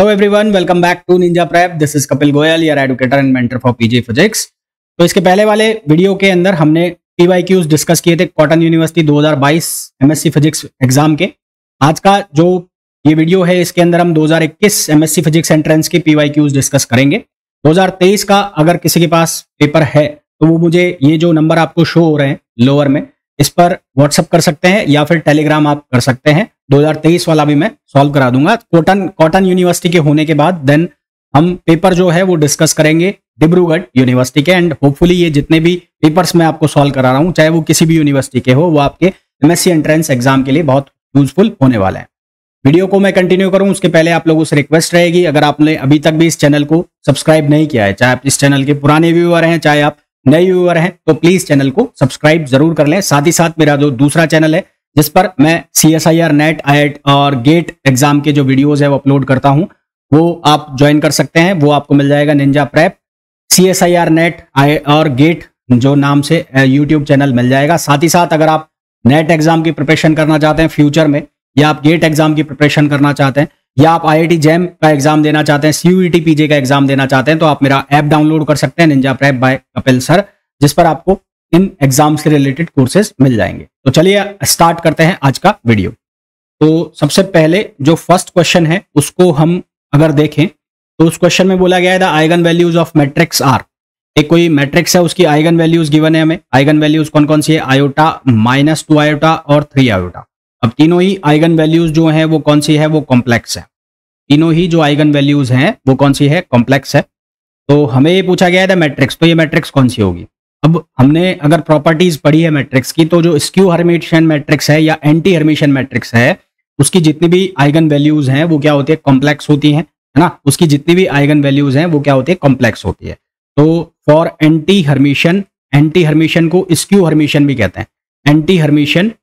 Hello everyone, welcome back to Ninja Prep. This is Kapil Goyal, your educator and mentor for PG physics. तो इसके पहले वाले video के अंदर हमने पीवाईक्यूज डिस्कस किए थे cotton university 2022 MSc physics exam के। आज का जो ये वीडियो है इसके अंदर हम 2021 एमएससी फिजिक्स एंट्रेंस के पीवाईक्यूज डिस्कस करेंगे। 2023 का अगर किसी के पास पेपर है तो वो मुझे ये जो नंबर आपको शो हो रहे हैं लोअर में, इस पर व्हाट्सअप कर सकते हैं या फिर टेलीग्राम आप कर सकते हैं। 2023 वाला भी मैं सॉल्व करा दूंगा। कॉटन यूनिवर्सिटी के होने के बाद देन हम पेपर जो है वो डिस्कस करेंगे डिब्रूगढ़ यूनिवर्सिटी के। एंड होपफुली ये जितने भी पेपर्स मैं आपको सॉल्व करा रहा हूँ, चाहे वो किसी भी यूनिवर्सिटी के हो, वो आपके एमएससी एंट्रेंस एग्जाम के लिए बहुत यूजफुल होने वाला है। वीडियो को मैं कंटिन्यू करूं उसके पहले आप लोगों से रिक्वेस्ट रहेगी, अगर आपने अभी तक भी इस चैनल को सब्सक्राइब नहीं किया है, चाहे आप इस चैनल के पुराने व्यूअर हैं चाहे आप नए व्यूअर हैं, तो प्लीज चैनल को सब्सक्राइब जरूर कर लें। साथ ही साथ मेरा जो दूसरा चैनल है जिस पर मैं CSIR नेट IIT और गेट एग्जाम के जो वीडियोस है वो अपलोड करता हूं, वो आप ज्वाइन कर सकते हैं। वो आपको मिल जाएगा निंजा प्रेप CSIR नेट और गेट जो नाम से यूट्यूब चैनल मिल जाएगा। साथ ही साथ अगर आप नेट एग्जाम की प्रिपरेशन करना चाहते हैं फ्यूचर में, या आप गेट एग्जाम की प्रिपरेशन करना चाहते हैं, या आप IIT जैम का एग्जाम देना चाहते हैं, CUET PJ का एग्जाम देना चाहते हैं, तो आप मेरा ऐप डाउनलोड कर सकते हैं ninja prep by Kapil sir, जिस पर आपको इन एग्जाम से रिलेटेड कोर्सेज मिल जाएंगे। तो चलिए स्टार्ट करते हैं आज का वीडियो। तो सबसे पहले जो फर्स्ट क्वेश्चन है उसको हम अगर देखें तो उस क्वेश्चन में बोला गया है the eigen values of matrix are. एक कोई मैट्रिक्स है, उसकी आइगन वैल्यूज गिवन है हमें। आइगन वैल्यूज कौन कौन सी है? आयोटा, -2 आयोटा और 3 आयोटा। अब तीनों ही आइगन वैल्यूज जो हैं वो कौन सी है? वो कॉम्प्लेक्स है। तीनों ही जो आइगन वैल्यूज हैं वो कौन सी है? कॉम्प्लेक्स है। तो हमें ये पूछा गया है मैट्रिक्स, तो ये मैट्रिक्स कौन सी होगी? अब हमने अगर प्रॉपर्टीज पढ़ी है मैट्रिक्स की, तो जो स्क्यू हर्मिटियन मैट्रिक्स है या एंटी हर्मिटियन मैट्रिक्स है, उसकी जितनी भी आइगन वैल्यूज हैं वो क्या होती है? कॉम्प्लेक्स होती हैं, है ना। उसकी जितनी भी आइगन वैल्यूज हैं वो क्या होती है? कॉम्प्लेक्स होती है। तो फॉर एंटी हर्मिटियन को स्क्यू हर्मिटियन भी कहते हैं। एंटी हर्मिटियन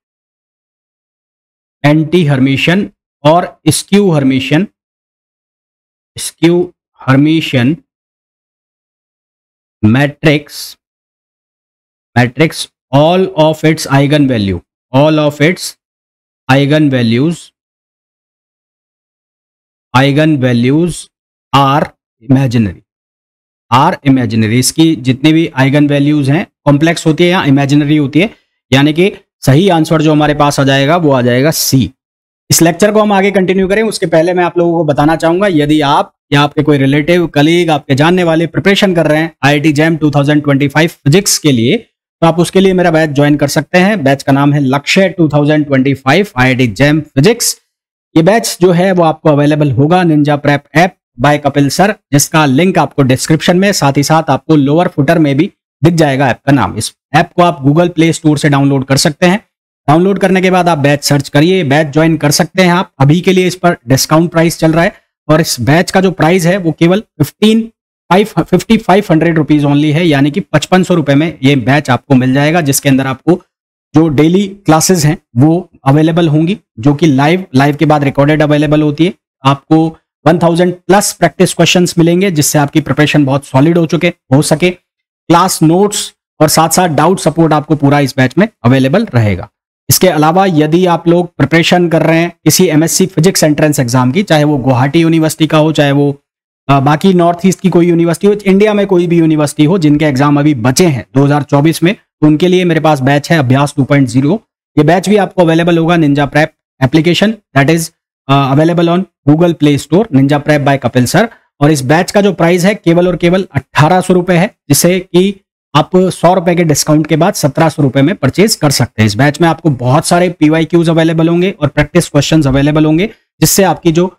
और skew Hermitian matrix all of its eigen values are imaginary। इसकी जितनी भी आइगन वैल्यूज हैं कॉम्प्लेक्स होती है या इमेजिनरी होती है, यानी कि सही आंसर जो हमारे पास आ जाएगा वो आ जाएगा सी। इस लेक्चर को हम आगे कंटिन्यू करें उसके पहले मैं आप लोगों को बताना चाहूंगा, यदि आप या आपके कोई रिलेटिव, कलीग, आपके जानने वाले प्रिपरेशन कर रहे हैं IIT जैम 2025 फिजिक्स के लिए, तो आप उसके लिए मेरा बैच ज्वाइन कर सकते हैं। बैच का नाम है लक्ष्य 2025 IIT जैम फिजिक्स। ये बैच जो है वो आपको अवेलेबल होगा ninja prep app by Kapil sir, जिसका लिंक आपको डिस्क्रिप्शन में, साथ ही साथ आपको लोअर फुटर में भी दिख जाएगा ऐप का नाम। इस ऐप को आप गूगल प्ले स्टोर से डाउनलोड कर सकते हैं। डाउनलोड करने के बाद आप बैच सर्च करिए, बैच ज्वाइन कर सकते हैं आप। अभी के लिए इस पर डिस्काउंट प्राइस चल रहा है और इस बैच का जो प्राइस है वो केवल 5500 रुपीज ओनली है, यानी कि 5500 रुपए में ये बैच आपको मिल जाएगा, जिसके अंदर आपको जो डेली क्लासेस हैं वो अवेलेबल होंगी, जो कि लाइव के बाद रिकॉर्डेड अवेलेबल होती है। आपको 1000 प्लस प्रैक्टिस क्वेश्चंस मिलेंगे, जिससे आपकी प्रिपरेशन बहुत सॉलिड हो सके। क्लास नोट्स और साथ साथ डाउट सपोर्ट आपको पूरा इस बैच में अवेलेबल रहेगा। इसके अलावा यदि आप लोग प्रिपरेशन कर रहे हैं किसी एमएससी फिजिक्स एंट्रेंस एग्जाम की, चाहे वो गुवाहाटी यूनिवर्सिटी का हो, चाहे वो बाकी नॉर्थ ईस्ट की कोई यूनिवर्सिटी हो, इंडिया में कोई भी यूनिवर्सिटी हो जिनके एग्जाम अभी बचे हैं 2024 में, तो उनके लिए मेरे पास बैच है अभ्यास 2.0। ये बैच भी आपको अवेलेबल होगा ninja prep application, that is available on Google play store, ninja prep by Kapil sir. और इस बैच का जो प्राइस है केवल और केवल 1800 रुपए है, जिससे कि आप 100 रुपए के डिस्काउंट के बाद 1700 रुपए में परचेज कर सकते हैं। इस बैच में आपको बहुत सारे पीवाईक्यूज अवेलेबल होंगे और प्रैक्टिस क्वेश्चंस अवेलेबल होंगे, जिससे आपकी जो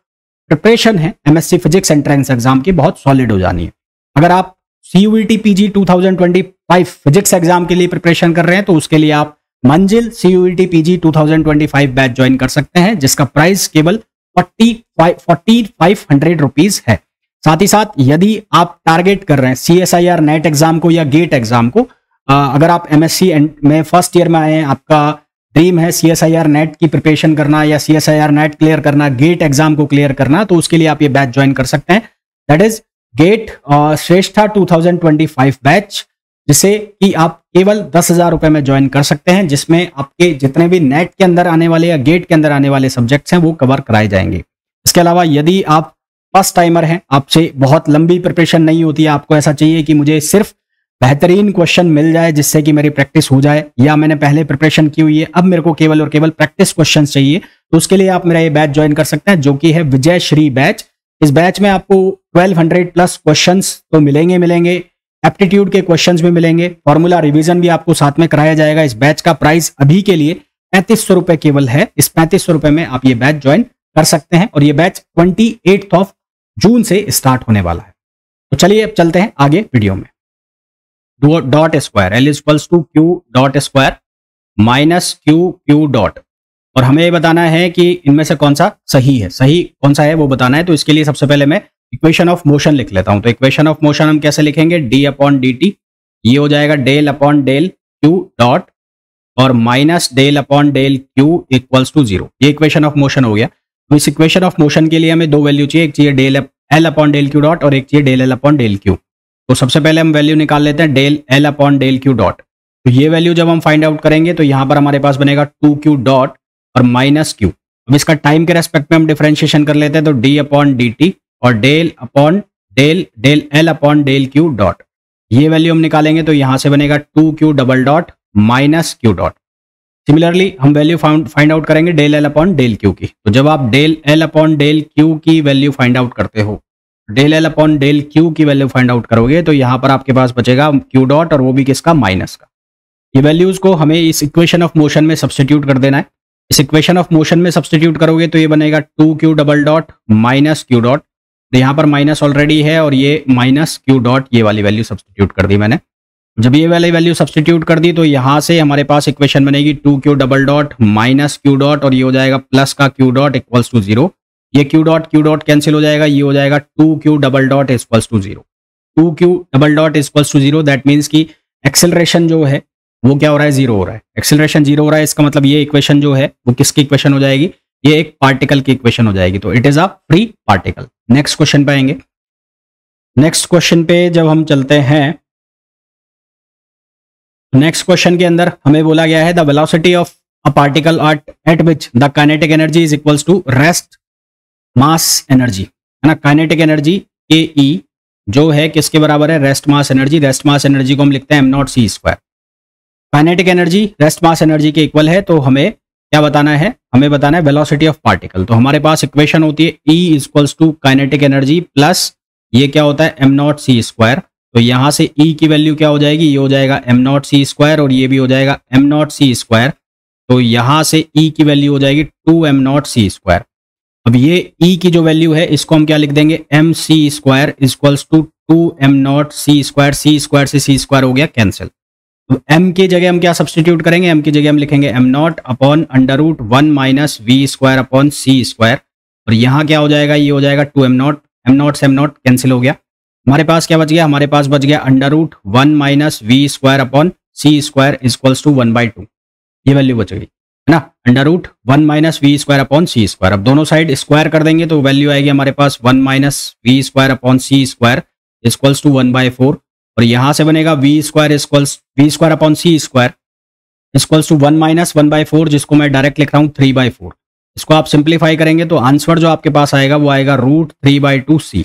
प्रिपरेशन है एमएससी फिजिक्स एंट्रेंस एग्जाम की बहुत सॉलिड हो जानी है। अगर आप CUET PG 2025 फिजिक्स एग्जाम के लिए प्रिपरेशन कर रहे हैं तो उसके लिए आप मंजिल CUET PG 2025 बैच ज्वाइन कर सकते हैं, जिसका प्राइस केवल 4500 रुपीज है। साथ ही साथ यदि आप टारगेट कर रहे हैं CSIR नेट एग्जाम को या गेट एग्जाम को, अगर आप एमएससी में फर्स्ट ईयर में आए हैं, आपका ड्रीम है CSIR नेट की प्रिपरेशन करना या CSIR नेट क्लियर करना, गेट एग्जाम को क्लियर करना, तो उसके लिए आप ये बैच ज्वाइन कर सकते हैं, that is GATE Shreshtha 2025 batch, जिसे कि आप केवल 10,000 रुपए में ज्वाइन कर सकते हैं, जिसमें आपके जितने भी नेट के अंदर आने वाले या गेट के अंदर आने वाले सब्जेक्ट्स हैं वो कवर कराए जाएंगे। इसके अलावा यदि आप फर्स्ट टाइमर हैं, आपसे बहुत लंबी प्रिपरेशन नहीं होती है, आपको ऐसा चाहिए कि मुझे सिर्फ बेहतरीन क्वेश्चन मिल जाए जिससे कि मेरी प्रैक्टिस हो जाए, या मैंने पहले प्रिपरेशन की हुई है, अब मेरे को केवल और केवल प्रैक्टिस क्वेश्चन चाहिए, तो उसके लिए आप मेरा ये बैच ज्वाइन कर सकते हैं जो कि है विजय श्री बैच। इस बैच में आपको 1200 प्लस क्वेश्चंस तो मिलेंगे, एप्टीट्यूड के क्वेश्चंस भी मिलेंगे, फॉर्मूला रिवीजन भी आपको साथ में कराया जाएगा। इस बैच का प्राइस अभी के लिए 3500 रुपए केवल है। इस 3500 रुपए में आप ये बैच ज्वाइन कर सकते हैं और ये बैच 28 जून से स्टार्ट होने वाला है। तो चलिए अब चलते हैं आगे वीडियो में। Dot square L equals to Q dot square minus Q dot, और हमें ये बताना है कि इनमें से कौन सा सही है, सही कौन सा है वो बताना है। तो इसके लिए सबसे पहले मैं इक्वेशन ऑफ मोशन लिख लेता हूं। तो इक्वेशन ऑफ मोशन हम कैसे लिखेंगे, d अपॉन डी टी, ये हो जाएगा del upon del Q dot और minus del upon del Q equals to 0। ये इक्वेशन ऑफ मोशन हो गया। तो इस इक्वेशन ऑफ मोशन के लिए हमें दो वैल्यू चाहिए, एक चाहिए del L upon del Q dot और एक चाहिए del L upon del Q। तो सबसे पहले हम वैल्यू निकाल लेते हैं del L upon del Q dot. तो ये वैल्यू जब हम फाइंड आउट करेंगे तो यहां पर हमारे पास बनेगा 2Q डॉट और माइनस Q। अब इसका टाइम के रेस्पेक्ट में हम डिफरेंशिएशन कर लेते हैं, तो d अपॉन डी टी और del upon del L upon del Q dot. ये वैल्यू हम निकालेंगे तो यहां से बनेगा 2Q double dot minus Q dot. Similarly हम वैल्यू फाइंड आउट करेंगे del L upon del Q की। तो जब आप del L upon del Q की वैल्यू फाइंड आउट करते हो, del L upon del Q की वैल्यू फाइंड आउट करोगे तो यहां पर आपके पास बचेगा Q डॉट और वो भी किसका, माइनस का। ये वैल्यूज को हमें इस इक्वेशन ऑफ मोशन में सब्स्टिट्यूट कर देना है। इस इक्वेशन ऑफ मोशन में सब्स्टिट्यूट करोगे तो ये बनेगा 2Q double dot minus Q dot. तो यहाँ पर माइनस ऑलरेडी है और ये माइनस Q डॉट, ये वाली वैल्यू सब्स्टिट्यूट कर दी मैंने। जब ये वाली वैल्यू सब्स्टिट्यूट कर दी तो यहाँ से हमारे पास इक्वेशन बनेगी 2Q double dot minus Q dot और ये हो जाएगा प्लस का Q डॉट इक्वल्स टू 0। ये Q डॉट कैंसिल हो जाएगा, ये हो जाएगा 2Q double dot equals to 0। 2Q double dot equals to 0, that means की एक्सेलरेशन जो है वो क्या हो रहा है, 0 हो रहा है। एक्सेलरेशन 0 हो रहा है, इसका मतलब ये इक्वेशन जो है वो किसकी इक्वेशन हो जाएगी, ये एक पार्टिकल की इक्वेशन हो जाएगी। तो it is a free particle. Next question पे आएंगे। नेक्स्ट क्वेश्चन पे जब हम चलते हैं, नेक्स्ट क्वेश्चन के अंदर हमें बोला गया है the velocity of a particle at which the kinetic energy is equals to rest mass energy, है ना। काइनेटिक एनर्जी के ई जो है किसके बराबर है, rest mass energy. Rest mass energy को हम लिखते हैं m0c²। Kinetic energy rest mass energy के इक्वल है, तो हमें क्या बताना है, हमें बताना है वेलोसिटी ऑफ पार्टिकल। तो हमारे पास इक्वेशन होती है E equals to kinetic energy plus ये क्या होता है m0c²। तो यहां से E की वैल्यू क्या हो जाएगी, ये हो जाएगा m0c² और ये भी हो जाएगा m0c²। तो यहां से E की वैल्यू हो जाएगी 2m0c²। अब ये E की जो वैल्यू है इसको हम क्या लिख देंगे, mc² equals to 2m0c²। c² से c² हो गया कैंसिल। तो m की जगह हम क्या सब्स्टिट्यूट करेंगे, m की जगह हम लिखेंगे m0 upon √1 minus v² upon c²। और यहाँ क्या हो जाएगा, ये हो जाएगा 2m0, m0 से m0 कैंसिल हो गया। हमारे पास क्या बच गया, हमारे पास बच गया √1 minus v² upon c² equals to 1/2। ये वैल्यू बच गई, है ना, √1 माइनस v² अपॉन c²। अब दोनों साइड स्क्वायर कर देंगे तो वैल्यू आएगी हमारे पास 1 minus v² upon c² equals to 1/4। और यहां से बनेगा v² upon c² equals to 1 minus 1/4, जिसको मैं डायरेक्ट लिख रहा हूँ 3/4। इसको आप सिंप्लीफाई करेंगे तो आंसर जो आपके पास आएगा वो आएगा √3/2c।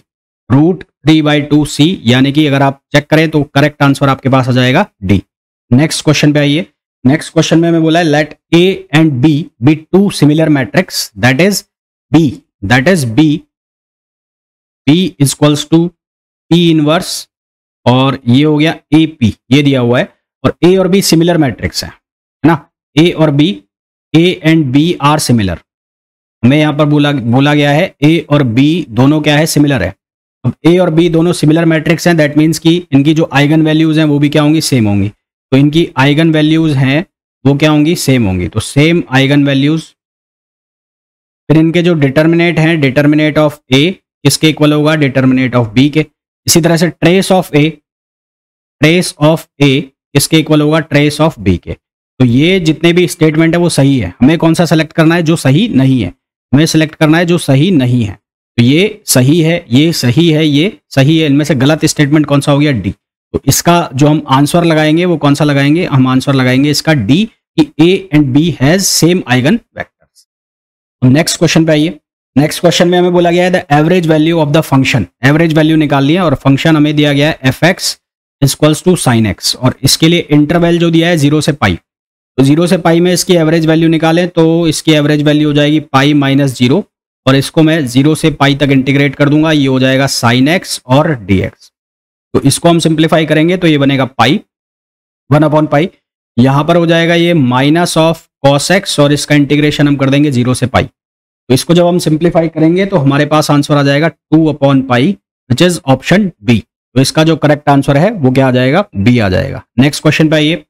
√3/2c, यानी कि अगर आप चेक करें तो करेक्ट आंसर आपके पास आ जाएगा डी। नेक्स्ट क्वेश्चन पे आइए। नेक्स्ट क्वेश्चन में हमें बोला है let A and B be two similar matrix that is B equals to P inverse और ये हो गया AP, ये दिया हुआ है। और A और B सिमिलर मैट्रिक्स है ना। A और B, A and B are similar. हमें यहां पर बोला गया है A और B दोनों क्या है, सिमिलर है। अब A और B दोनों सिमिलर मैट्रिक्स हैं, दैट मीन्स कि इनकी जो आइगन वैल्यूज हैं वो भी क्या होंगी, सेम होंगी। तो इनकी आइगन वैल्यूज हैं वो क्या होंगी, सेम होंगी। तो सेम आइगन वैल्यूज। फिर इनके जो डिटर्मिनेट हैं, डिटर्मिनेट ऑफ A किसके इक्वल होगा, डिटर्मिनेट ऑफ B के। इसी तरह से ट्रेस ऑफ A किसके इक्वल होगा, ट्रेस ऑफ B के। तो ये जितने भी स्टेटमेंट है वो सही है। हमें कौन सा सेलेक्ट करना है, जो सही नहीं है। हमें सेलेक्ट करना है जो सही नहीं है। तो ये सही है, ये सही है, ये सही है। इनमें से गलत स्टेटमेंट कौन सा हो गया, डी। तो इसका जो हम आंसर लगाएंगे वो कौन सा लगाएंगे, हम आंसर लगाएंगे इसका डी, कि A and B has same eigen vectors. Next question पे आइए। नेक्स्ट क्वेश्चन में हमें बोला गया है the average value of the function, average value निकालनी है और फंक्शन हमें दिया गया है f x equals to sine x, और इसके लिए इंटरवल जो दिया है 0 से पाई, तो 0 से पाई में इसकी एवरेज वैल्यू निकालें तो इसकी एवरेज वैल्यू हो जाएगी पाई माइनस 0, और इसको मैं 0 से पाई तक इंटीग्रेट कर दूंगा, ये हो जाएगा साइन एक्स और डी एक्स। तो इसको हम सिंप्लीफाई करेंगे तो ये बनेगा पाई 1/पाई, यहां पर हो जाएगा ये माइनस ऑफ कॉस एक्स, और इसका इंटीग्रेशन हम कर देंगे 0 से पाई। तो इसको जब हम सिंप्लीफाई करेंगे तो हमारे पास आंसर आ जाएगा 2/पाई विच इज ऑप्शन बी। तो इसका जो करेक्ट आंसर है वो क्या आ जाएगा, बी आ जाएगा। नेक्स्ट क्वेश्चन पे आइए।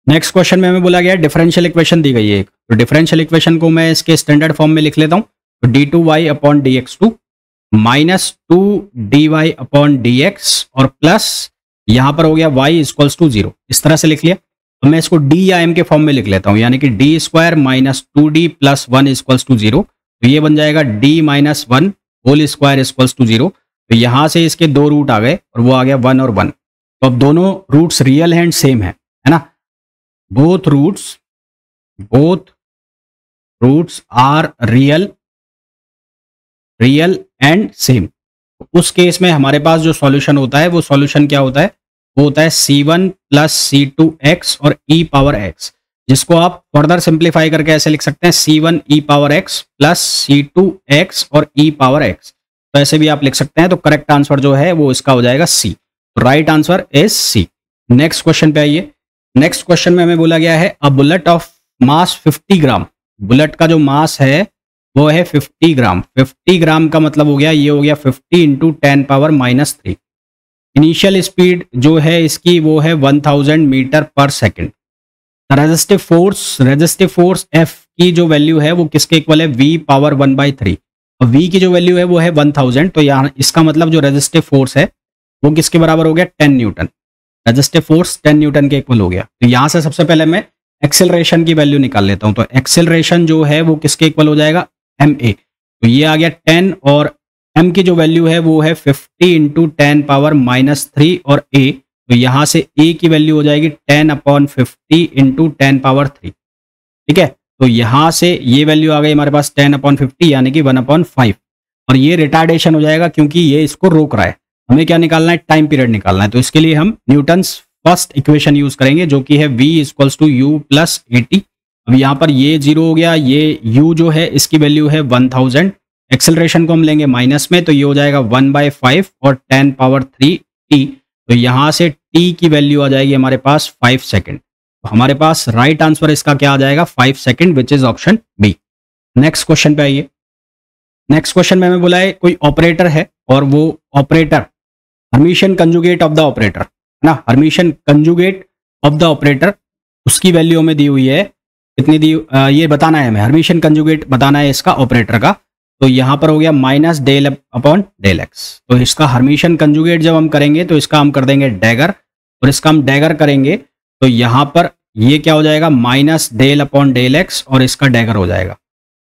नेक्स्ट क्वेश्चन में हमें बोला गया डिफरेंशियल इक्वेशन दी गई है एक, तो डिफरेंशियल इक्वेशन को मैं इसके स्टैंडर्ड फॉर्म में लिख लेता हूं, तो d2y/dx2 माइनस 2dy/dx और प्लस यहां पर हो गया y इक्वल्स टू 0, इस तरह से लिख लिया। तो मैं इसको d या m के फॉर्म में लिख लेता हूं, यानी कि d² minus 2d plus 1 equals to 0, तो ये बन जाएगा d minus 1 whole square equals to 0। तो यहां से इसके दो रूट आ गए और वो आ गया 1 और 1, तो अब दोनों रूट्स रियल एंड सेम है ना, both roots are real and same. उस केस में हमारे पास जो सॉल्यूशन होता है वो सॉल्यूशन क्या होता है, वो होता है c1 प्लस c2x और e पावर x, जिसको आप फर्दर सिंप्लीफाई करके ऐसे लिख सकते हैं c1 e power x plus c2x और e पावर x, तो ऐसे भी आप लिख सकते हैं। तो करेक्ट आंसर जो है वो इसका हो जाएगा C, right answer is C. Next question पे आइए। नेक्स्ट क्वेश्चन में हमें बोला गया है a bullet of mass 50 gram, bullet का जो मास है वो है 50 ग्राम। 50 ग्राम का मतलब हो गया, ये हो गया 50 इंटू 10⁻³ इनिशियल स्पीड जो है इसकी वो है 1000 मीटर पर सेकेंड। रेजिस्टिव फोर्स F की जो वैल्यू है वो किसके इक्वल है, V पावर 1/3, और V की जो वैल्यू है वो है 1000, तो यहाँ इसका मतलब जो रेजिस्टिव फोर्स है वो किसके बराबर हो गया, 10 न्यूटन। रेजिस्टिव फोर्स 10 न्यूटन के इक्वल हो गया। तो यहाँ से सबसे पहले मैं एक्सेलरेशन की वैल्यू निकाल लेता हूँ, तो एक्सेलरेशन जो है वो किसके इक्वल हो जाएगा, ma, तो ये आ गया 10, और m की जो वैल्यू है वो है 50 इंटू 10⁻³ और a, तो यहां से a की वैल्यू हो जाएगी 10/50 इंटू 10⁻³, ठीक है। तो यहां से ये वैल्यू आ गई हमारे पास 10/50 यानी कि 1/5, और ये रिटार्डेशन हो जाएगा क्योंकि ये इसको रोक रहा है। हमें क्या निकालना है, टाइम पीरियड निकालना है, तो इसके लिए हम न्यूटन्स फर्स्ट इक्वेशन यूज करेंगे जो कि है v equals to u plus 80। अब यहाँ पर ये 0 हो गया, ये u जो है इसकी वैल्यू है 1000, एक्सेलरेशन को हम लेंगे माइनस में, तो ये हो जाएगा 1/5 और 10⁻³ तो यहाँ से t की वैल्यू आ जाएगी हमारे पास 5 सेकेंड। तो हमारे पास राइट आंसर इसका क्या आ जाएगा, 5 second which is option B. Next question पे आइए। नेक्स्ट क्वेश्चन में हमें बोला है कोई ऑपरेटर है और वो operator Hermitian conjugate of the operator ना, Hermitian conjugate of the operator उसकी वैल्यू हमें दी हुई है, कितनी दी, ये बताना है हमें, हर्मिशियन कंजुगेट बताना है इसका ऑपरेटर का। तो यहां पर हो गया माइनस del/del x, तो इसका हर्मिशियन कंजुगेट जब हम करेंगे तो इसका हम कर देंगे डैगर, और इसका हम डैगर करेंगे तो यहां पर ये क्या हो जाएगा, माइनस del/del x और इसका डैगर हो जाएगा,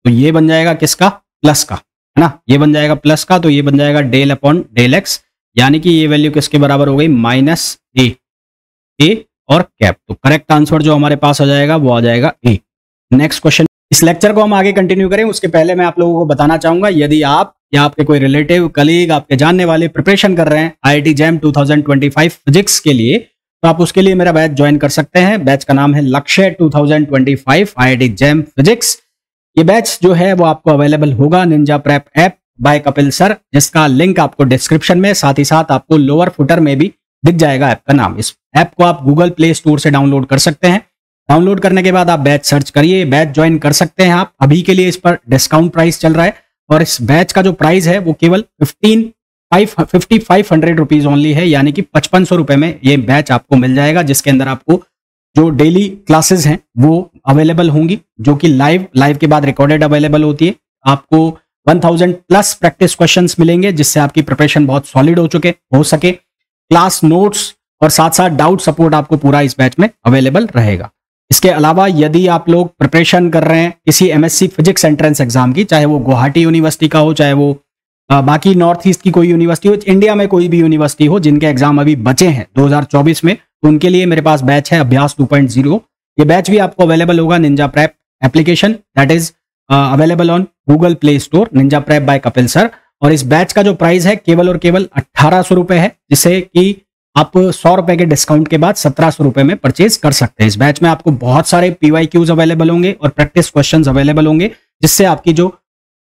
तो ये बन जाएगा किसका, प्लस का, है ना, ये बन जाएगा प्लस का, तो ये बन जाएगा del/del x, यानी कि ये वैल्यू किसके बराबर हो गई, -a और कैप। तो करेक्ट आंसर जो हमारे पास आ जाएगा वो आ जाएगा ए। Next question. इस लेक्चर को हम आगे कंटिन्यू करें उसके पहले मैं आप लोगों को बताना चाहूंगा, यदि आप या आपके कोई रिलेटिव, कलीग, आपके जानने वाले प्रिपरेशन कर रहे हैं IIT JAM 2025 फिजिक्स के लिए, तो आप उसके लिए मेरा बैच ज्वाइन कर सकते हैं। बैच का नाम है लक्ष्य 2025 IIT JAM फिजिक्स। ये बैच जो है वो आपको अवेलेबल होगा ninja prep app by Kapil sir, जिसका लिंक आपको डिस्क्रिप्शन में, साथ ही साथ आपको लोअर फुटर में भी दिख जाएगा ऐप का नाम। इस ऐप को आप गूगल प्ले स्टोर से डाउनलोड कर सकते हैं। डाउनलोड करने के बाद आप बैच सर्च करिए, बैच ज्वाइन कर सकते हैं आप। अभी के लिए इस पर डिस्काउंट प्राइस चल रहा है, और इस बैच का जो प्राइस है वो केवल 5500 रुपीज ओनली है, यानी कि 5500 रुपए में ये बैच आपको मिल जाएगा, जिसके अंदर आपको जो डेली क्लासेस हैं वो अवेलेबल होंगी, जो कि लाइव के बाद रिकॉर्डेड अवेलेबल होती है। आपको 1000 प्लस प्रैक्टिस क्वेश्चंस मिलेंगे, जिससे आपकी प्रिपरेशन बहुत सॉलिड हो सके। क्लास नोट्स और साथ साथ डाउट सपोर्ट आपको पूरा इस बैच में अवेलेबल रहेगा। इसके अलावा यदि आप लोग प्रिपरेशन कर रहे हैं किसी MSc फिजिक्स एंट्रेंस एग्जाम की, चाहे वो गुवाहाटी यूनिवर्सिटी का हो, चाहे वो बाकी नॉर्थ ईस्ट की कोई यूनिवर्सिटी हो, इंडिया में कोई भी यूनिवर्सिटी हो जिनके एग्जाम अभी बचे हैं 2024 में, तो उनके लिए मेरे पास बैच है अभ्यास 2.0। ये बैच भी आपको अवेलेबल होगा ninja prep application, that is available on Google play store, ninja prep by Kapil sir. और इस बैच का जो प्राइस है केवल और केवल 1800 रुपए है, जिससे कि आप 100 रुपए के डिस्काउंट के बाद 1700 रुपए में परचेज कर सकते हैं। इस बैच में आपको बहुत सारे PYQs अवेलेबल होंगे और प्रैक्टिस क्वेश्चंस अवेलेबल होंगे, जिससे आपकी जो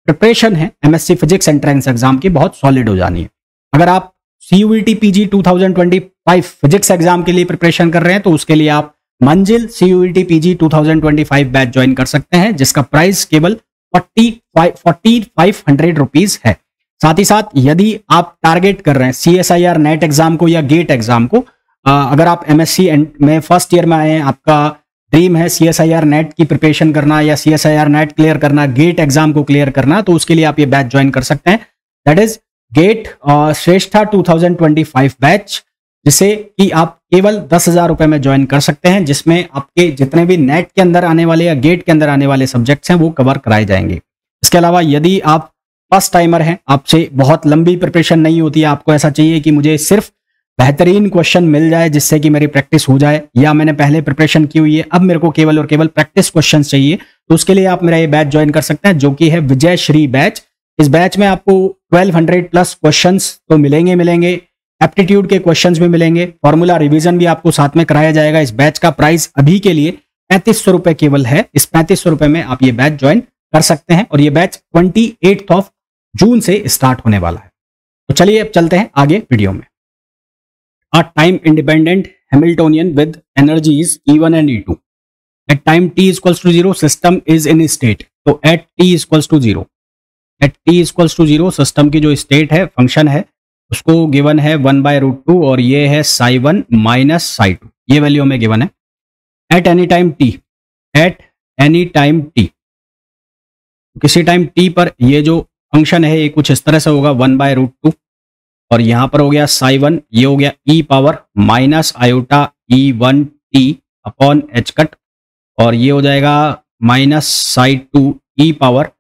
प्रिपरेशन है MSc फिजिक्स एंट्रेंस एग्जाम की बहुत सॉलिड हो जानी है। अगर आप CUET PG 2025 फिजिक्स एग्जाम के लिए प्रिपरेशन कर रहे हैं तो उसके लिए आप मंजिल CUET PG 2025 बैच ज्वाइन कर सकते हैं, जिसका प्राइस केवल 4500 रुपीज है। साथ ही साथ यदि आप टारगेट कर रहे हैं CSIR नेट एग्जाम को या गेट एग्जाम को, अगर आप MSc में फर्स्ट ईयर में आए हैं, आपका ड्रीम है CSIR नेट की प्रिपरेशन करना या CSIR नेट क्लियर करना, गेट एग्जाम को क्लियर करना, तो उसके लिए आप ये बैच ज्वाइन कर सकते हैं। That is GATE Shreshtha 2025 batch, जिसे कि आप केवल 10,000 रुपए में ज्वाइन कर सकते हैं, जिसमें आपके जितने भी नेट के अंदर आने वाले या गेट के अंदर आने वाले सब्जेक्ट्स हैं वो कवर कराए जाएंगे। इसके अलावा यदि आप फर्स्ट टाइमर हैं, आपसे बहुत लंबी प्रिपरेशन नहीं होती है, आपको ऐसा चाहिए कि मुझे सिर्फ बेहतरीन क्वेश्चन मिल जाए जिससे कि मेरी प्रैक्टिस हो जाए, या मैंने पहले प्रिपरेशन की हुई है अब मेरे को केवल और केवल प्रैक्टिस क्वेश्चन चाहिए, तो उसके लिए आप मेरा ये बैच ज्वाइन कर सकते हैं, जो कि है विजय श्री बैच। इस बैच में आपको 1200 प्लस क्वेश्चंस तो मिलेंगे, एप्टीट्यूड के क्वेश्चंस भी मिलेंगे, फॉर्मूला रिवीजन भी आपको साथ में कराया जाएगा। इस बैच का प्राइस अभी के लिए 3500 रुपए केवल है। इस 3500 रुपए में आप ये बैच ज्वाइन कर सकते हैं और ये बैच 28 जून से स्टार्ट होने वाला है। तो चलिए अब चलते हैं आगे वीडियो में। A time independent Hamiltonian with energies E1 and E2 at time t equals to 0 system is in state। तो at t equals to 0 system की जो स्टेट है, फंक्शन है, उसको गिवन है 1/√2 और ये है psi1 माइनस psi2, ये वैल्यू में गिवन है। एट एनी टाइम t, किसी टाइम t पर ये जो फंक्शन है ये कुछ इस तरह से होगा 1/√2 और यहां पर हो गया psi1, ये हो गया e power minus iota E1t upon h cut, और ये हो जाएगा minus psi2 e power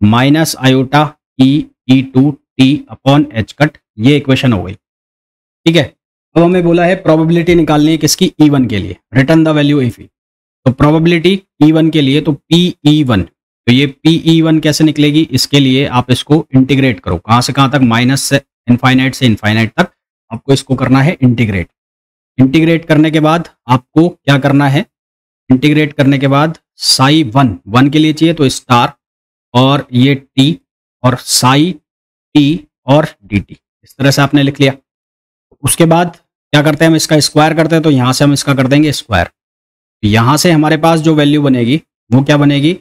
minus iota E2t upon h cut. ये इक्वेशन हो गई, ठीक है। अब हमें बोला है प्रोबेबिलिटी निकालनी है किसकी, E1 के लिए, रिटर्न द वैल्यू इफ ई। तो प्रोबेबिलिटी E1 के लिए तो PE1, तो ये PE1 कैसे निकलेगी, इसके लिए आप इसको इंटीग्रेट करो, कहां से कहां तक, माइनस से इनफाइनाइट तक आपको इसको करना है इंटीग्रेट करने के बाद आपको क्या करना है, इंटीग्रेट करने के बाद psi1 के लिए चाहिए तो स्टार और ये t और psi t और dt, इस तरह से आपने लिख लिया। उसके बाद क्या करते हैं, हम इसका स्क्वायर करते हैं, तो यहां से हम इसका कर देंगे स्क्वायर। यहां से हमारे पास जो वैल्यू बनेगी वो क्या बनेगी,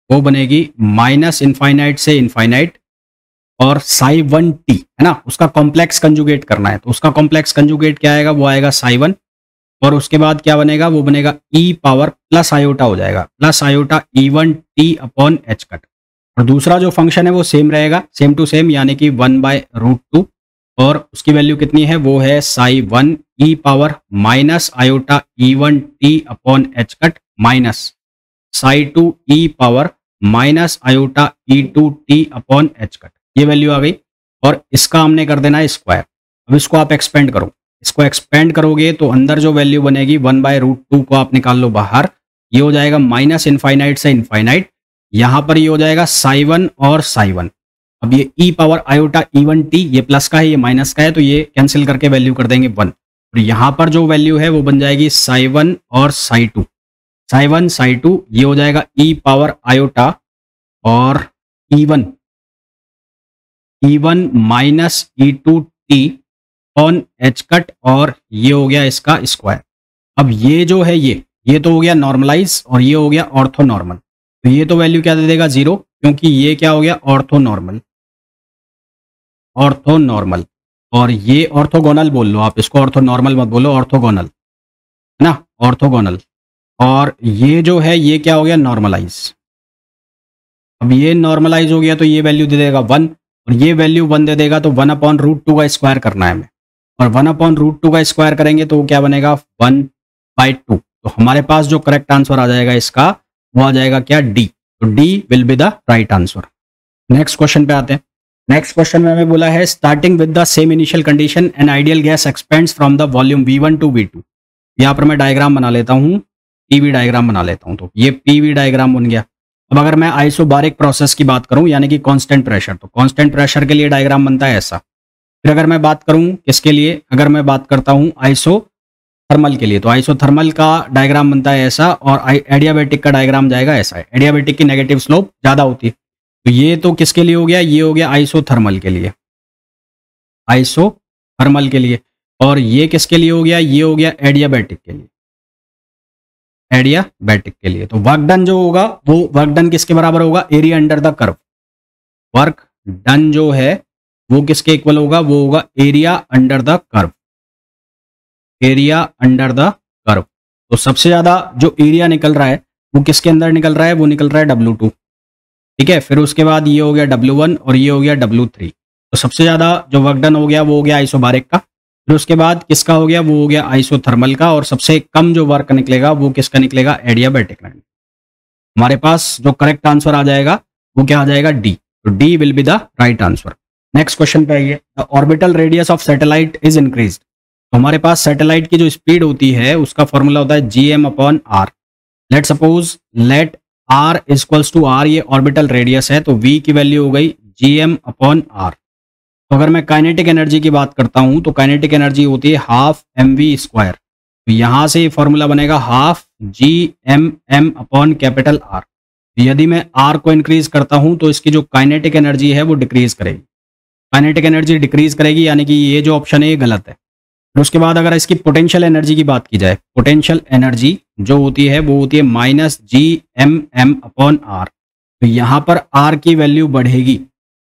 वो बनेगी माइनस इनफाइनाइट से इनफाइनाइट और psi1t है ना, उसका कॉम्प्लेक्स कंजुगेट करना है, तो उसका कॉम्प्लेक्स कंजुगेट क्या आएगा, वो आएगा psi1 और उसके बाद क्या बनेगा, वो बनेगा e पावर प्लस आयोटा हो जाएगा, plus iota E1t upon h cut. और दूसरा जो फंक्शन है वो सेम रहेगा, सेम टू सेम, यानी कि 1/√2 और उसकी वैल्यू कितनी है, वो है psi1 e power minus iota E1t upon h cut minus psi2 e power minus iota E2t upon h cut. ये वैल्यू आ गई और इसका हमने कर देना है स्क्वायर। अब इसको आप एक्सपेंड करो, इसको एक्सपेंड करोगे तो अंदर जो वैल्यू बनेगी 1/√2 को आप निकाल लो बाहर, ये हो जाएगा माइनस इनफाइनाइट से इनफाइनाइट, यहां पर ये हो जाएगा psi1 और psi1। अब ये e पावर आयोटा E1t, ये प्लस का है ये माइनस का है, तो ये कैंसिल करके वैल्यू कर देंगे 1 और यहां पर जो वैल्यू है वो बन जाएगी psi1 और psi2, ये हो जाएगा e पावर आयोटा और E1 minus E2t on h cut और ये हो गया इसका स्क्वायर। अब ये जो है ये तो हो गया नॉर्मलाइज और ये हो गया ऑर्थो नॉर्मल, तो ये तो वैल्यू क्या दे देगा 0, क्योंकि ये क्या हो गया ऑर्थो नॉर्मल और ये ऑर्थोगोनल बोल लो आप, इसको ऑर्थो नॉर्मल मत बोलो, ऑर्थोगोनल है ना, ऑर्थोगोनल। और ये जो है ये क्या हो गया नॉर्मलाइज। अब ये नॉर्मलाइज हो गया तो ये वैल्यू दे देगा 1 और ये वैल्यू 1 दे देगा, तो 1/√2 का स्क्वायर करना है हमें, और 1/√2 का स्क्वायर करेंगे तो क्या बनेगा 1/2। तो हमारे पास जो करेक्ट आंसर आ जाएगा इसका वो आ जाएगा क्या, डी। तो D will be the right answer. Next question पे आते हैं। नेक्स्ट क्वेश्चन में हमें बोला है starting with the same initial condition an ideal gas expands from the volume V1 to V2। यहाँ पर मैं डायग्राम बना लेता हूँ, पीवी डायग्राम बना लेता हूँ। तो ये पीवी डायग्राम बन गया, अब अगर मैं आइसोबारिक प्रोसेस की बात करूं यानी कि कांस्टेंट प्रेशर, तो कांस्टेंट प्रेशर के लिए डायग्राम बनता है ऐसा। फिर अगर मैं बात करूं किसके लिए, अगर मैं बात करता हूं आइसोथर्मल के लिए, तो आइसोथर्मल का डायग्राम बनता है ऐसा, और एडियाबैटिक का डायग्राम जाएगा ऐसा। एडियाबैटिक की नेगेटिव स्लोप ज्यादा होती है। तो ये तो किसके लिए हो गया, ये हो गया आइसोथर्मल के लिए, आइसोथर्मल के लिए। और ये किसके लिए हो गया, ये हो गया एडियाबैटिक के लिए, एडियाबैटिक के लिए। तो वर्क डन जो होगा वो वर्क डन किसके बराबर होगा, area under the curve. Work done जो है वो किसके इक्वल होगा, वो होगा area under the curve, area under the curve. तो सबसे ज्यादा जो एरिया निकल रहा है वो किसके अंदर निकल रहा है, वो निकल रहा है W2, ठीक है। फिर उसके बाद ये हो गया W1 और ये हो गया W3। तो सबसे ज्यादा जो वर्क डन हो गया वो हो गया आइसोबारिक का। फिर उसके बाद किसका हो गया, वो हो गया आइसोथर्मल का। और सबसे कम जो वर्क निकलेगा वो किसका निकलेगा, एडियाबैटिक का। हमारे पास जो करेक्ट आंसर आ जाएगा वो क्या आ जाएगा, डी। तो D will be the right answer. Next question पे आइए। The orbital radius of satellite is increased. तो हमारे पास सैटेलाइट की जो स्पीड होती है उसका फॉर्मूला होता है gm/r। Let suppose let r equals to r, ये ऑर्बिटल रेडियस है, तो v की वैल्यू हो गई gm/r। तो अगर मैं काइनेटिक एनर्जी की बात करता हूं तो काइनेटिक एनर्जी होती है हाफ mv²। तो यहां से फॉर्मूला बनेगा हाफ gmm/R। यदि मैं r को इंक्रीज करता हूं तो इसकी जो काइनेटिक एनर्जी है वो डिक्रीज करेगी, काइनेटिक एनर्जी डिक्रीज करेगी, यानी कि ये जो ऑप्शन है ये गलत है। फिर उसके बाद अगर इसकी पोटेंशियल एनर्जी की बात की जाए, पोटेंशियल एनर्जी जो होती है वो होती है -gmm/R। तो यहां पर r की वैल्यू बढ़ेगी,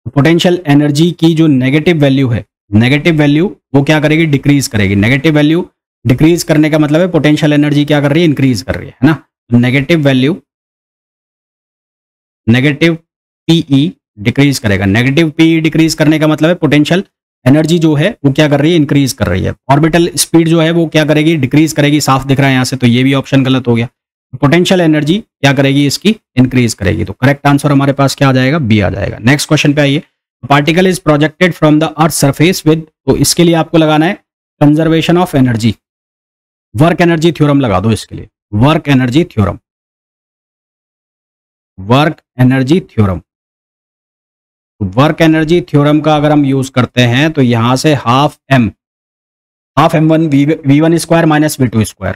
पोटेंशियल एनर्जी की जो नेगेटिव वैल्यू है, नेगेटिव वैल्यू वो क्या करेगी, डिक्रीज करेगी। नेगेटिव वैल्यू डिक्रीज करने का मतलब है पोटेंशियल एनर्जी क्या कर रही है, इंक्रीज कर रही है ना। Negative value, negative PE decrease करेगा। नेगेटिव पीई डिक्रीज करने का मतलब है पोटेंशियल एनर्जी जो है वो क्या कर रही है, इंक्रीज कर रही है। ऑर्बिटल स्पीड जो है वो क्या करेगी, डिक्रीज करेगी। साफ दिख रहा है यहाँ से, तो ये भी ऑप्शन गलत हो गया। पोटेंशियल एनर्जी क्या करेगी, इसकी इंक्रीज करेगी। तो करेक्ट आंसर हमारे पास क्या आ जाएगा, बी आ जाएगा। नेक्स्ट क्वेश्चन पे आइए। Particle is projected from the earth surface with, तो इसके लिए आपको लगाना है conservation of energy. Work energy theorem लगा दो इसके लिए, work energy theorem, work energy theorem. Work energy theorem का अगर हम यूज करते हैं तो यहां से half m1 v1² minus v2²।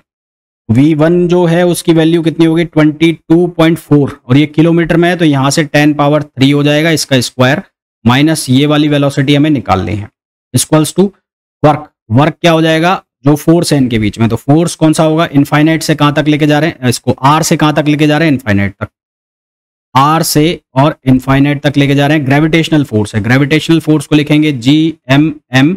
v1 जो है उसकी वैल्यू कितनी होगी, 22.4, और ये किलोमीटर में है तो यहां से 10⁻³ हो जाएगा इसका स्क्वायर, माइनस ये वाली वेलोसिटी हमें निकालनी है, इक्वल्स टू वर्क। वर्क क्या हो जाएगा, जो फोर्स है इनके बीच में, तो फोर्स कौन सा होगा, इनफाइनाइट से कहां तक लेके जा रहे हैं इसको, r से कहां तक लेके जा रहे हैं, इनफाइनाइट तक, r से और इनफाइनाइट तक लेके जा रहे हैं। ग्रेविटेशनल फोर्स है, ग्रेविटेशनल फोर्स को लिखेंगे gmm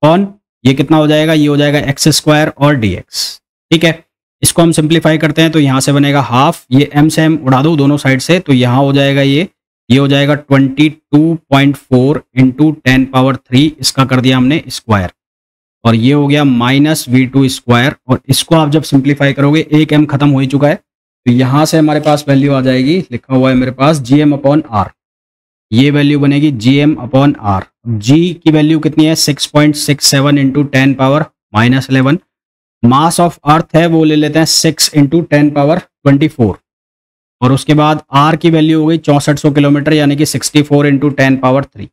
कौन, ये कितना हो जाएगा, ये हो जाएगा x² और dx, ठीक है। इसको हम सिंप्लीफाई करते हैं तो यहां से बनेगा हाफ, ये m से m उड़ा दो दोनों साइड से, तो यहां हो जाएगा ये हो जाएगा 22.4 इंटू 10⁻³, इसका कर दिया हमने स्क्वायर, और ये हो गया -v2²। और इसको आप जब सिंप्लीफाई करोगे, एक m खत्म हो ही चुका है, तो यहां से हमारे पास वैल्यू आ जाएगी, लिखा हुआ है मेरे पास gm/r, ये वैल्यू बनेगी gm/r। g की वैल्यू कितनी है, 6.67 इंटू 10⁻11। मास ऑफ अर्थ है वो ले लेते हैं 6 इंटू 10⁻24, और उसके बाद r की वैल्यू हो गई 6400 किलोमीटर, यानी कि 64 इंटू 10⁻3।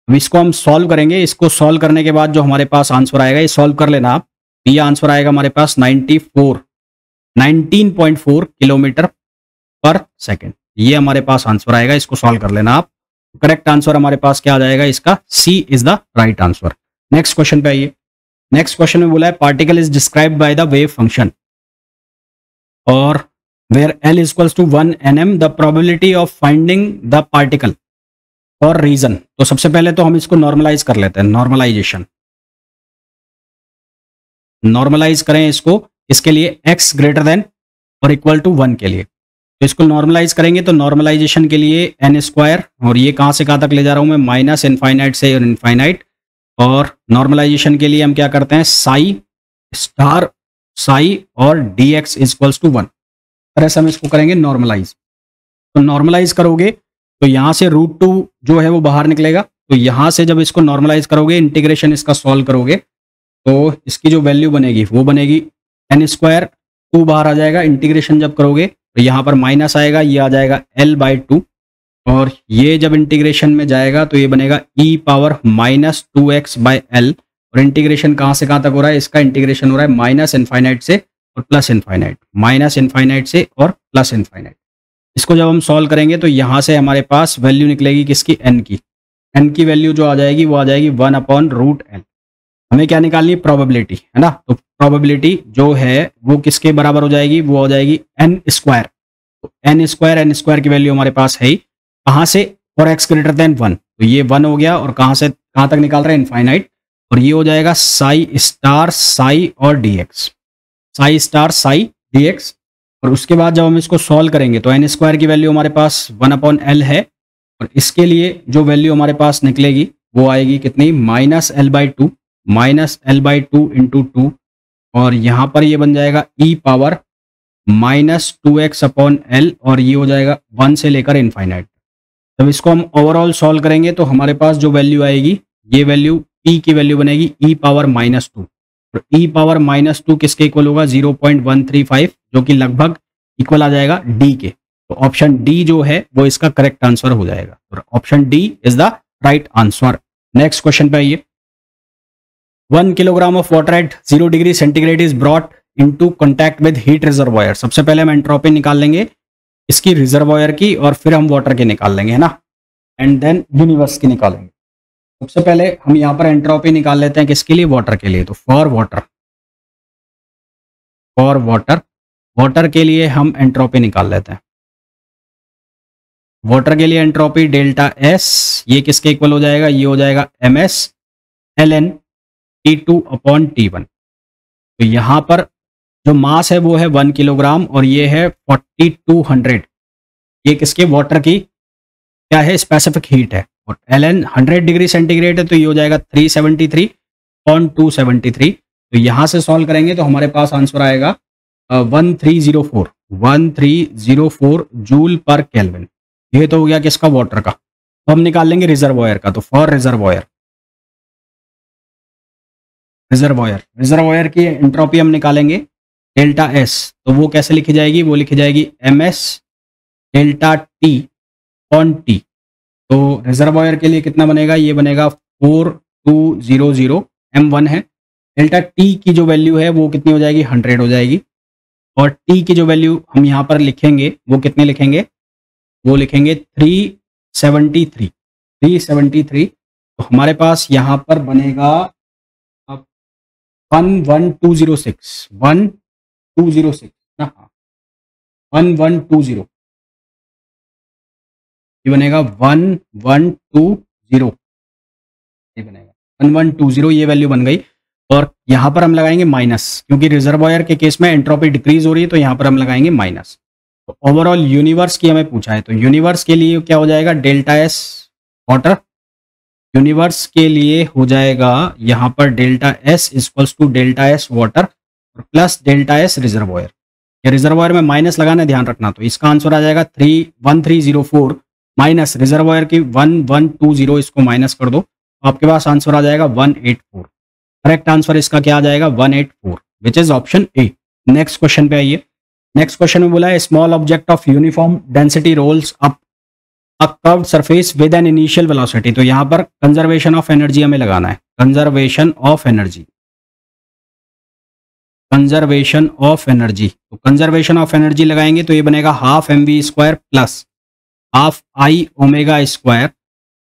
अब इसको हम सॉल्व करेंगे, इसको सॉल्व करने के बाद जो हमारे पास आंसर आएगा, ये सॉल्व कर लेना आप, ये आंसर आएगा हमारे पास 19.4 किलोमीटर पर सेकेंड, ये हमारे पास आंसर आएगा। इसको सॉल्व कर लेना आप। करेक्ट आंसर हमारे पास क्या आ जाएगा, इसका C is the right answer. Next question पे आइए। नेक्स्ट क्वेश्चन में बोला है particle is described by the wave function, और where L equals to 1 nm, the probability of finding the particle और रीजन। तो सबसे पहले तो हम इसको नॉर्मलाइज कर लेते हैं, नॉर्मलाइजेशन, नॉर्मलाइज करें इसको, इसके लिए x ग्रेटर देन और इक्वल टू 1 के लिए। तो इसको नॉर्मलाइज करेंगे तो नॉर्मलाइजेशन के लिए n², और ये कहां से कहां तक ले जा रहा हूं मैं, माइनस इनफाइनाइट से और इनफाइनाइट। और नॉर्मलाइजेशन के लिए हम क्या करते हैं, साई और dx इक्वल्स टू 1, तरह से हम इसको करेंगे नॉर्मलाइज। तो नॉर्मलाइज करोगे तो यहां से √2 जो है वो बाहर निकलेगा, तो यहां से जब इसको नॉर्मलाइज करोगे, इंटीग्रेशन इसका सॉल्व करोगे, तो इसकी जो वैल्यू बनेगी वो बनेगी n², 2 बाहर आ जाएगा, इंटीग्रेशन जब करोगे तो यहाँ पर माइनस आएगा, ये आ जाएगा L/2 और ये जब इंटीग्रेशन में जाएगा तो ये बनेगा e⁻−2x/L और इंटीग्रेशन कहाँ से कहाँ तक हो रहा है, इसका इंटीग्रेशन हो रहा है माइनस इनफाइनाइट से और प्लस इनफाइनाइट, माइनस इनफाइनाइट से और प्लस इनफाइनाइट। इसको जब हम सॉल्व करेंगे तो यहाँ से हमारे पास वैल्यू निकलेगी किसकी, n की वैल्यू जो आ जाएगी वो आ जाएगी 1/√L। हमें क्या निकालनी है, प्रोबेबिलिटी, है ना। तो प्रोबेबिलिटी जो है वो किसके बराबर हो जाएगी, वो हो जाएगी n स्क्वायर। तो n स्क्वायर की वैल्यू हमारे पास है ही, कहाँ से, फॉर x ग्रेटर देन 1, तो ये 1 हो गया और कहाँ से कहाँ तक निकाल रहे हैं, इनफाइनाइट, और ये हो जाएगा साई स्टार साई और dx, Sai star Sai dx। और उसके बाद जब हम इसको सॉल्व करेंगे तो n स्क्वायर की वैल्यू हमारे पास 1/L है और इसके लिए जो वैल्यू हमारे पास निकलेगी वो आएगी कितनी, -L/2 इंटू 2 और यहाँ पर ये बन जाएगा e⁻−2x/L और ये हो जाएगा 1 से लेकर इनफाइनाइट। जब इसको हम ओवरऑल सॉल्व करेंगे तो हमारे पास जो वैल्यू आएगी, ये वैल्यू p की वैल्यू बनेगी e⁻−2 और e⁻−2 किसके इक्वल होगा, 0.135, जो कि लगभग इक्वल आ जाएगा d के। तो ऑप्शन डी जो है वो इसका करेक्ट आंसर हो जाएगा। तो option D is the right answer. Next question पे आइए। 1 kilogram of water at 0 degree centigrade is brought into contact with heat reservoir. सबसे पहले हम एंट्रोपी निकाल लेंगे इसकी रिजर्वॉयर की और फिर हम वाटर की निकाल लेंगे, है ना, एंड देन यूनिवर्स की निकालेंगे। सबसे पहले हम यहाँ पर एंट्रोपी निकाल लेते हैं किसके लिए, वाटर के लिए। तो फॉर वाटर के लिए हम एंट्रोपी निकाल लेते हैं। वाटर के लिए एंट्रोपी डेल्टा S, ये किसके इक्वल हो जाएगा, ये हो जाएगा ms ln T2/T1। तो यहाँ पर जो मास है वो है 1 किलोग्राम और ये है 4200। ये किसके, वाटर की क्या है, स्पेसिफिक हीट है और ln 100 डिग्री सेंटीग्रेड है तो ये हो जाएगा 373.273। तो यहाँ से सॉल्व करेंगे तो हमारे पास आंसर आएगा 1304 जूल पर केल्विन। ये तो हो गया किसका, वाटर का। तो हम निकाल लेंगे रिजर्वॉयर का। तो फॉर रिजर्वॉयर की एंट्रोपी हम निकालेंगे डेल्टा S, तो वो कैसे लिखी जाएगी, वो लिखी जाएगी ms डेल्टा T/T। तो रिजर्वॉयर के लिए कितना बनेगा, ये बनेगा 4200 m1 है। डेल्टा T की जो वैल्यू है वो कितनी हो जाएगी, 100 हो जाएगी और T की जो वैल्यू हम यहाँ पर लिखेंगे वो कितने लिखेंगे, वो लिखेंगे 373। तो हमारे पास यहाँ पर बनेगा 11206 ना, हाँ 1120, ये बनेगा 1120, ये बनेगा 1120, ये वैल्यू बन गई। और यहाँ पर हम लगाएंगे माइनस, क्योंकि रिजर्वॉयर के केस में एंट्रोपी डिक्रीज हो रही है तो यहाँ पर हम लगाएंगे माइनस। तो ओवरऑल यूनिवर्स की हमें पूछा है तो यूनिवर्स के लिए क्या हो जाएगा, डेल्टा S वाटर, यूनिवर्स के लिए हो जाएगा यहाँ पर delta S equals to delta S water और प्लस डेल्टा S रिजर्वॉयर। या रिजर्वॉयर में माइनस लगाना, ध्यान रखना। तो इसका आंसर आ जाएगा 1304 माइनस रिजर्वॉयर की 1120, इसको माइनस कर दो तो आपके पास आंसर आ जाएगा 184। करेक्ट आंसर इसका क्या आ जाएगा, 184, which is option A. Next question पे आइए। नेक्स्ट क्वेश्चन में बोला है small object of uniform density rolls up a curved surface with an initial velocity. तो यहाँ पर कंजर्वेशन ऑफ एनर्जी हमें लगाना है, कंजर्वेशन ऑफ एनर्जी। तो कंजर्वेशन ऑफ एनर्जी लगाएंगे तो ये बनेगा half mv² plus half I ω²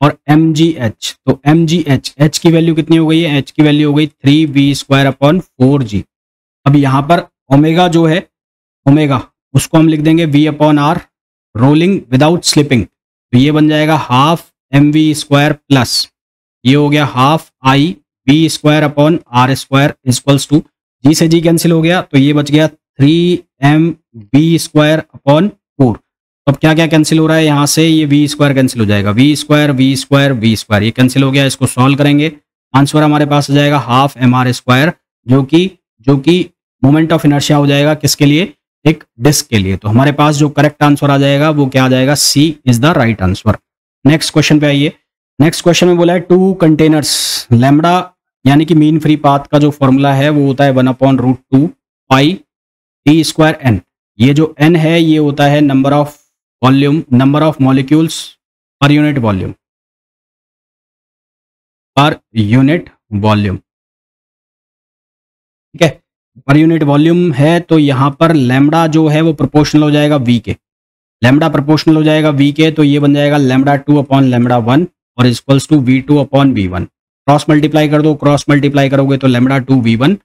और mgh। तो mgh, h की वैल्यू कितनी हो गई है, h की वैल्यू हो गई 3v²/4g। अब यहाँ पर ओमेगा जो है, ओमेगा उसको हम लिख देंगे v/r, रोलिंग विदाउट स्लिपिंग। तो ये बन जाएगा हाफ mv² प्लस ये हो गया half I v²/r² equals to, G से जी कैंसिल हो गया तो ये बच गया 3mv²/4। अब क्या क्या कैंसिल हो रहा है यहाँ से, ये v² कैंसिल हो जाएगा, v² ये कैंसिल हो गया। इसको सॉल्व करेंगे, आंसर हमारे पास आ जाएगा हाफ mr², जो कि मोमेंट ऑफ इनर्शिया हो जाएगा किसके लिए, एक डिस्क के लिए। तो हमारे पास जो करेक्ट आंसर आ जाएगा वो क्या आ जाएगा, C is the right answer. Next question पे आइए। नेक्स्ट क्वेश्चन में बोला है 2 कंटेनर्स लैम्बडा यानी कि मीन फ्री पाथ का जो फॉर्मूला है वो होता है 1/√2 पाई t² n। ये जो n है ये होता है number of volume, number of molecules per unit volume, per unit volume, ठीक है। पर यूनिट वॉल्यूम है तो यहाँ पर लैम्बडा जो है वो प्रोपोर्शनल हो जाएगा v के, लैम्बडा प्रोपोर्शनल हो जाएगा v के, तो ये बन जाएगा लैम्बडा 2 अपॉन लैम्बडा 1 और equals to v2 upon v1। Cross multiply कर दो, क्रॉस मल्टीप्लाई करोगे तो lambda 2 v1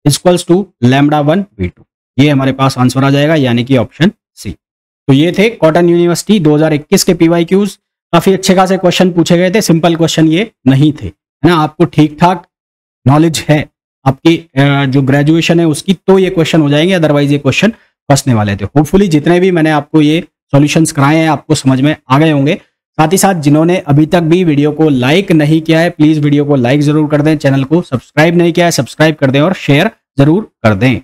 equals to lambda 1 v2। ये हमारे पास आंसर आ जाएगा, यानी कि ऑप्शन सी। तो ये थे कॉटन यूनिवर्सिटी 2021 के PYQs। काफी अच्छे खासे क्वेश्चन पूछे गए थे, सिंपल क्वेश्चन ये नहीं थे, है ना। आपको ठीक ठाक नॉलेज है आपकी जो ग्रेजुएशन है उसकी, तो ये क्वेश्चन हो जाएंगे, अदरवाइज ये क्वेश्चन फंसने वाले थे। होपफुली जितने भी मैंने आपको ये सॉल्यूशंस कराए हैं आपको समझ में आ गए होंगे। साथ ही साथ जिन्होंने अभी तक भी वीडियो को लाइक नहीं किया है, प्लीज वीडियो को लाइक जरूर कर दें, चैनल को सब्सक्राइब नहीं किया है सब्सक्राइब कर दें और शेयर जरूर कर दें।